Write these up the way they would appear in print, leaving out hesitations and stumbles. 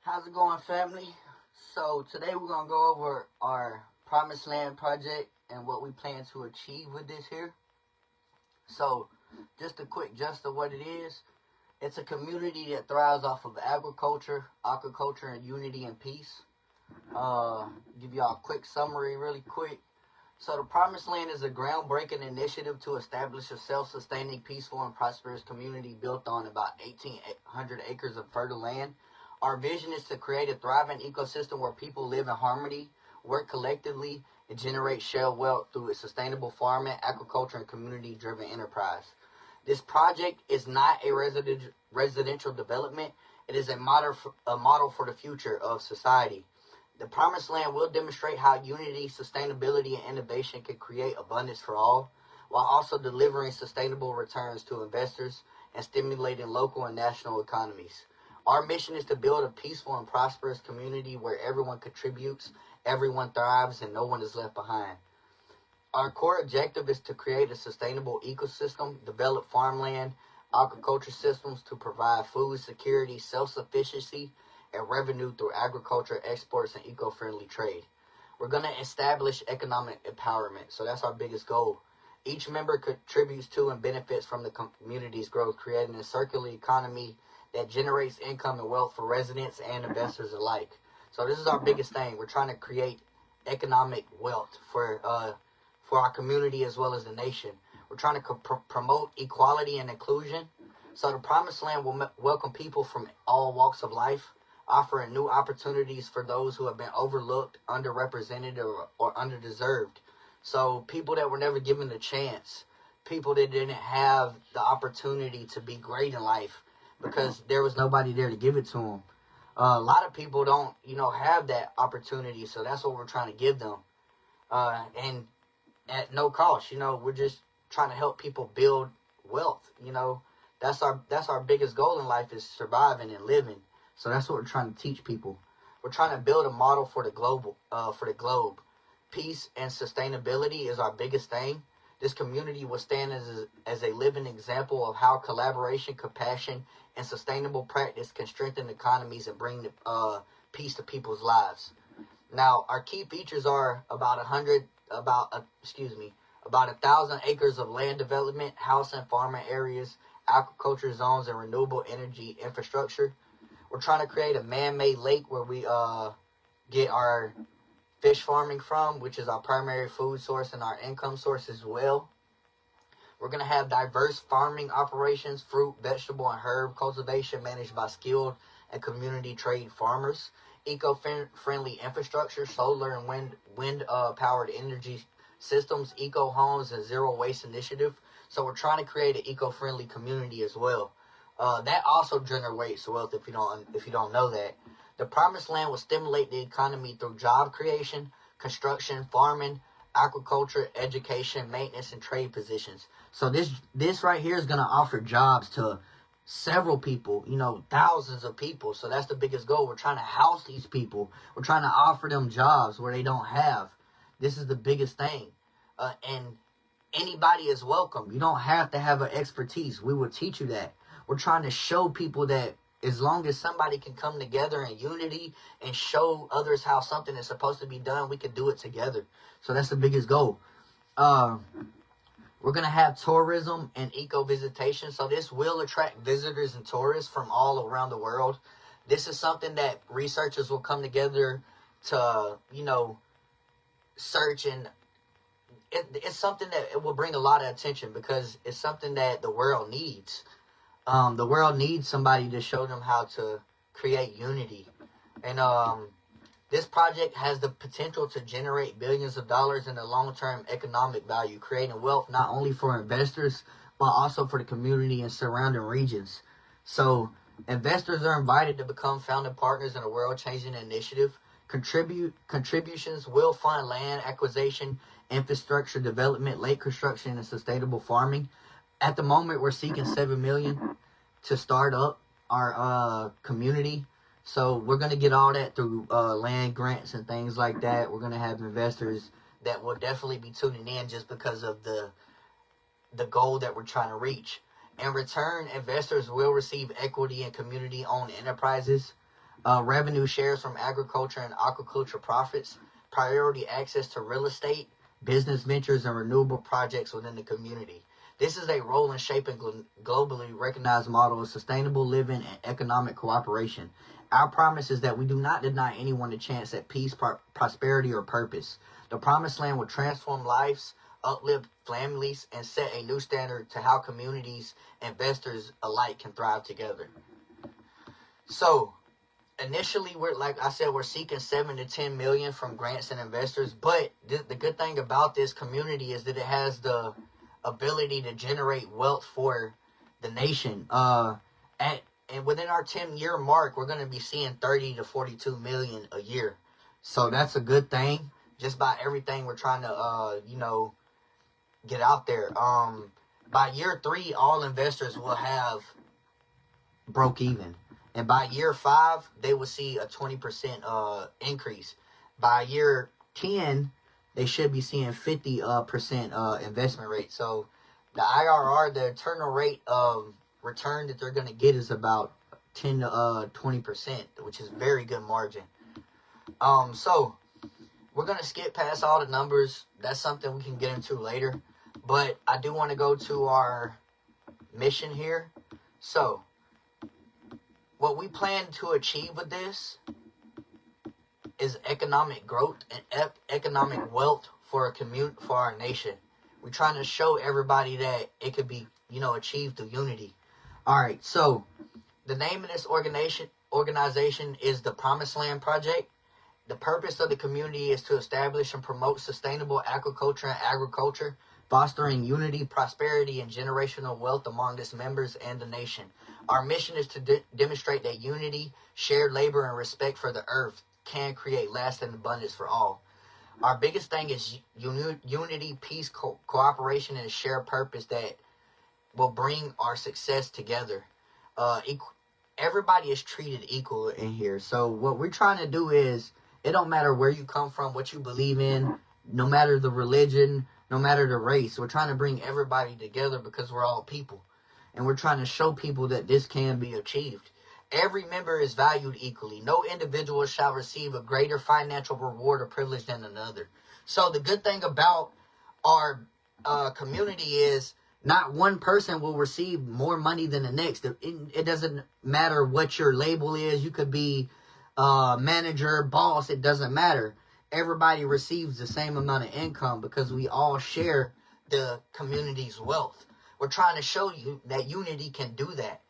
How's it going, family? So today we're gonna go over our Promised Land project and what we plan to achieve with this here. So just a quick gist of what it is. It's a community that thrives off of agriculture, aquaculture, and unity and peace. Give y'all a quick summary really quick. So the Promised Land is a groundbreaking initiative to establish a self-sustaining, peaceful, and prosperous community built on about 1,800 acres of fertile land. Our vision is to create a thriving ecosystem where people live in harmony, work collectively, and generate shared wealth through a sustainable farming, aquaculture, and community-driven enterprise. This project is not a residential development. It is a model for the future of society. The Promised Land will demonstrate how unity, sustainability, and innovation can create abundance for all, while also delivering sustainable returns to investors and stimulating local and national economies. Our mission is to build a peaceful and prosperous community where everyone contributes, everyone thrives, and no one is left behind. Our core objective is to create a sustainable ecosystem, develop farmland, aquaculture systems to provide food security, self-sufficiency, and revenue through agriculture, exports, and eco-friendly trade. We're going to establish economic empowerment. So that's our biggest goal. Each member contributes to and benefits from the community's growth, creating a circular economy that generates income and wealth for residents and investors alike. So this is our biggest thing. We're trying to create economic wealth for our community as well as the nation. We're trying to promote equality and inclusion. So the Promised Land will welcome people from all walks of life, offering new opportunities for those who have been overlooked, underrepresented, or underdeserved. So people that were never given a chance, people that didn't have the opportunity to be great in life because there was nobody there to give it to them. A lot of people don't, have that opportunity, so that's what we're trying to give them. And at no cost, we're just trying to help people build wealth. That's our biggest goal in life, is surviving and living. So that's what we're trying to teach people. We're trying to build a model for the globe. Peace and sustainability is our biggest thing. This community will stand as a living example of how collaboration, compassion, and sustainable practice can strengthen economies and bring peace to people's lives. Now, our key features are about 1,000 acres of land development, house and farming areas, aquaculture zones, and renewable energy infrastructure. We're trying to create a man-made lake where we get our fish farming from, which is our primary food source and our income source as well. We're going to have diverse farming operations, fruit, vegetable, and herb cultivation managed by skilled and community trade farmers. Eco-friendly infrastructure, solar and wind-powered energy systems, eco-homes, and zero-waste initiative. So we're trying to create an eco-friendly community as well. That also generates wealth if you don't know that. The Promised Land will stimulate the economy through job creation, construction, farming, aquaculture, education, maintenance, and trade positions. So this right here is going to offer jobs to several people, thousands of people. So that's the biggest goal. We're trying to house these people. We're trying to offer them jobs where they don't have. This is the biggest thing. And anybody is welcome. You don't have to have an expertise. We will teach you that. We're trying to show people that as long as somebody can come together in unity and show others how something is supposed to be done, we can do it together. So that's the biggest goal. We're going to have tourism and eco-visitation. So this will attract visitors and tourists from all around the world. This is something that researchers will come together to, search, and it's something that it will bring a lot of attention because it's something that the world needs. The world needs somebody to show them how to create unity. And this project has the potential to generate billions of dollars in the long-term economic value, creating wealth not only for investors, but also for the community and surrounding regions. So investors are invited to become founding partners in a world-changing initiative. Contributions will fund land acquisition, infrastructure development, lake construction, and sustainable farming. At the moment, we're seeking $7 million to start up our community. So we're going to get all that through land grants and things like that. We're going to have investors that will definitely be tuning in just because of the goal that we're trying to reach. In return, investors will receive equity in community-owned enterprises. revenue shares from agriculture and aquaculture profits, priority access to real estate, business ventures, and renewable projects within the community. This is a role in shaping globally recognized model of sustainable living and economic cooperation. Our promise is that we do not deny anyone a chance at peace, prosperity, or purpose. The Promised Land will transform lives, uplift families, and set a new standard to how communities, investors alike can thrive together. So, initially, we're seeking 7 to 10 million from grants and investors. But the good thing about this community is that it has the ability to generate wealth for the nation. And within our 10-year mark, we're going to be seeing 30 to 42 million a year. So that's a good thing. Just by everything we're trying to, get out there. By year 3, all investors will have broke even. And by year 5, they will see a 20% increase. By year 10, they should be seeing 50% investment rate. So the IRR, the internal rate of return that they're going to get is about 10 to 20%, which is very good margin. So we're going to skip past all the numbers. That's something we can get into later. But I do want to go to our mission here. So what we plan to achieve with this is economic growth and economic wealth for a community, for our nation. We're trying to show everybody that it could be, achieved through unity. All right, so the name of this organization is the Promised Land Project. The purpose of the community is to establish and promote sustainable aquaculture and agriculture, fostering unity, prosperity, and generational wealth among its members and the nation. Our mission is to demonstrate that unity, shared labor, and respect for the earth can create lasting abundance for all. Our biggest thing is unity, peace, cooperation, and a shared purpose that will bring our success together. Everybody is treated equal in here. So what we're trying to do is, it don't matter where you come from, what you believe in, no matter the religion, no matter the race. We're trying to bring everybody together because we're all people. And we're trying to show people that this can be achieved. Every member is valued equally. No individual shall receive a greater financial reward or privilege than another. So the good thing about our community is not one person will receive more money than the next. It doesn't matter what your label is. You could be manager, boss. It doesn't matter. Everybody receives the same amount of income because we all share the community's wealth. We're trying to show you that unity can do that.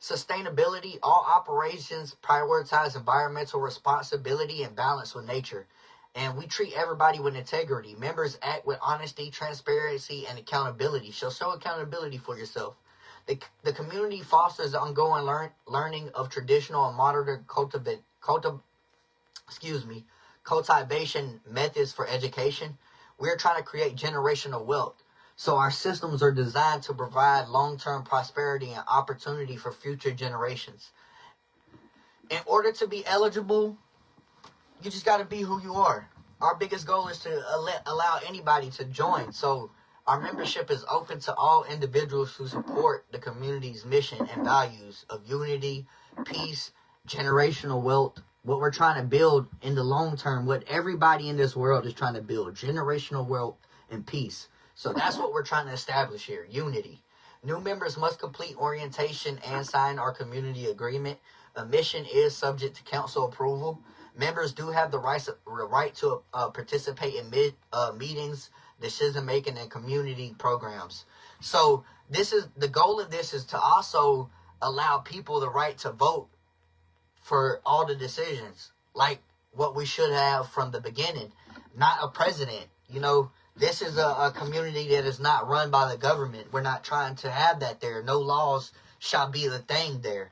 Sustainability, all operations prioritize environmental responsibility and balance with nature. And we treat everybody with integrity. Members act with honesty, transparency, and accountability. So show accountability for yourself. The community fosters ongoing learning of traditional and modern cultivation methods for education. We're trying to create generational wealth. So our systems are designed to provide long-term prosperity and opportunity for future generations. In order to be eligible, you just got to be who you are. Our biggest goal is to allow anybody to join. So our membership is open to all individuals who support the community's mission and values of unity, peace, generational wealth. What we're trying to build in the long term, what everybody in this world is trying to build, generational wealth and peace. So that's what we're trying to establish here, unity. New members must complete orientation and sign our community agreement. Admission is subject to council approval. Members do have the right to participate in meetings, decision-making, and community programs. So the goal of this is to also allow people the right to vote for all the decisions, like what we should have from the beginning, not a president. This is a community that is not run by the government. We're not trying to have that there. No laws shall be the thing there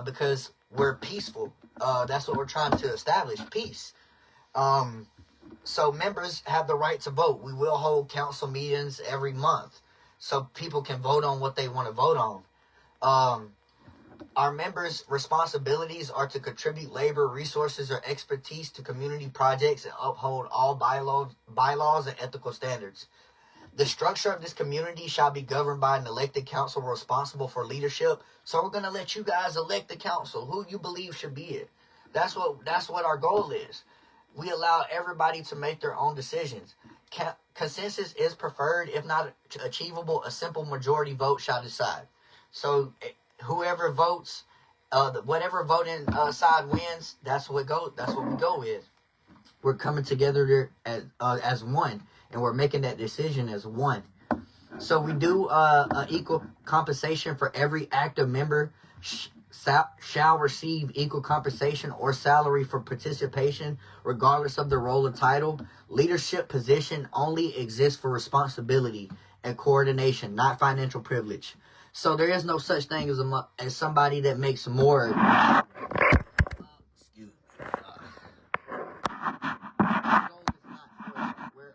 because we're peaceful. That's what we're trying to establish, peace. So members have the right to vote. We will hold council meetings every month so people can vote on what they want to vote on. Our members' responsibilities are to contribute labor, resources, or expertise to community projects and uphold all bylaws and ethical standards. The structure of this community shall be governed by an elected council responsible for leadership. So we're going to let you guys elect the council, who you believe should be it. That's what our goal is. We allow everybody to make their own decisions. Consensus is preferred. If not achievable, a simple majority vote shall decide. So whoever votes, whatever voting side wins, that's what we go with. We're coming together as one, and we're making that decision as one. So we do equal compensation for every active member shall receive equal compensation or salary for participation, regardless of their role or title. Leadership position only exists for responsibility and coordination, not financial privilege. So there is no such thing as somebody that makes more. Excuse me. The goal is not where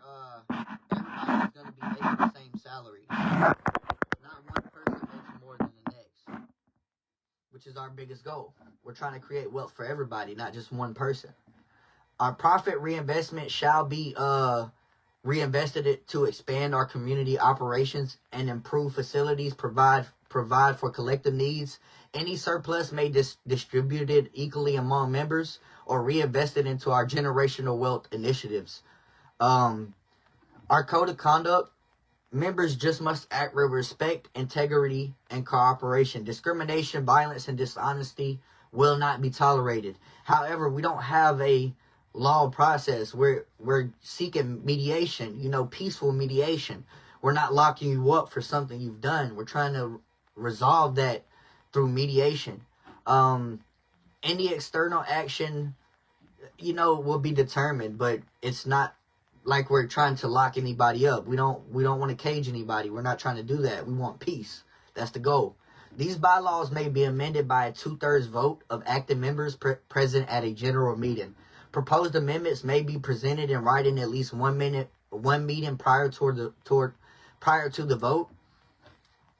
everybody's going to be making the same salary. Not one person makes more than the next, which is our biggest goal. We're trying to create wealth for everybody, not just one person. Our profit reinvestment shall be reinvested to expand our community operations and improve facilities, provide for collective needs. Any surplus may be distributed equally among members or reinvested into our generational wealth initiatives. Our code of conduct: members just must act with respect, integrity, and cooperation. Discrimination, violence, and dishonesty will not be tolerated. However, we don't have a law process. We're seeking mediation, peaceful mediation. We're not locking you up for something you've done. We're trying to resolve that through mediation. Any external action, will be determined, but it's not like we're trying to lock anybody up. We don't want to cage anybody. We're not trying to do that. We want peace. That's the goal. These bylaws may be amended by a 2/3 vote of active members present at a general meeting. Proposed amendments may be presented in writing at least 1 meeting prior to the vote.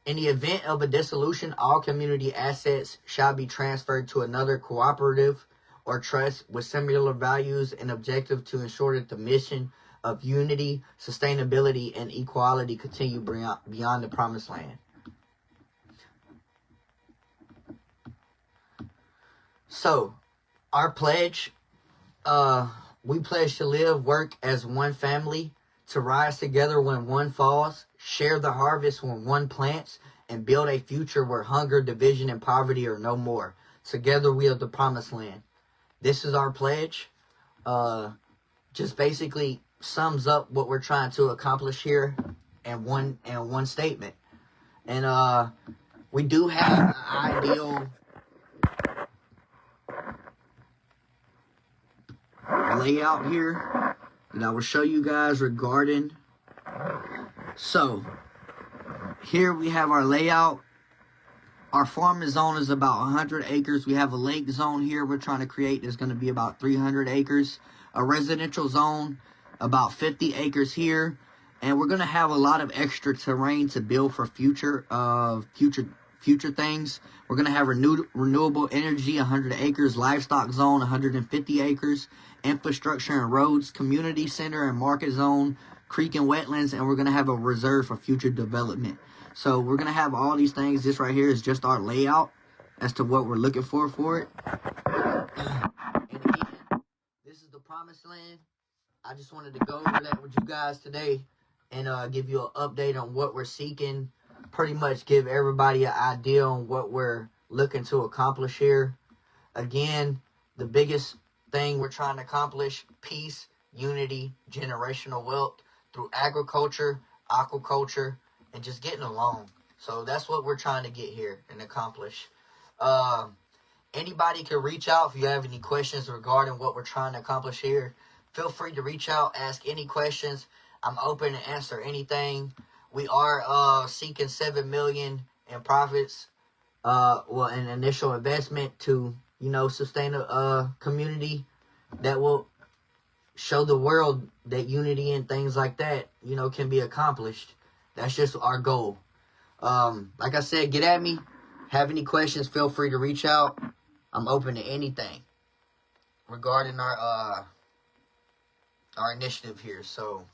In the event of a dissolution, all community assets shall be transferred to another cooperative or trust with similar values and objective to ensure that the mission of unity, sustainability, and equality continue beyond the promised land. So, our pledge, we pledge to live, work as one family, to rise together when one falls, share the harvest when one plants, and build a future where hunger, division, and poverty are no more. Together we are the promised land. This is our pledge. Just basically sums up what we're trying to accomplish here in one statement. And we do have an ideal layout here that I will show you guys regarding. So here we have our layout. Our farming zone is about 100 acres. We have a lake zone here we're trying to create. There's going to be about 300 acres. A residential zone, about 50 acres here. And we're going to have a lot of extra terrain to build for future things. We're going to have renewable energy, 100 acres. Livestock zone, 150 acres. Infrastructure and roads, community center and market zone, creek and wetlands. And we're going to have a reserve for future development. So we're going to have all these things. This right here is just our layout as to what we're looking for it. And again, this is the promised land. I just wanted to go over that with you guys today and give you an update on what we're seeking. Pretty much give everybody an idea on what we're looking to accomplish here. Again, the biggest thing we're trying to accomplish: peace, unity, generational wealth through agriculture, aquaculture, and just getting along. So that's what we're trying to get here and accomplish. Anybody can reach out if you have any questions regarding what we're trying to accomplish here. Feel free to reach out, ask any questions. I'm open to answer anything. We are seeking $7 million in profits, an initial investment to, sustain a community that will show the world that unity and things like that, can be accomplished. That's just our goal. Like I said, get at me. Have any questions, feel free to reach out. I'm open to anything regarding our initiative here. So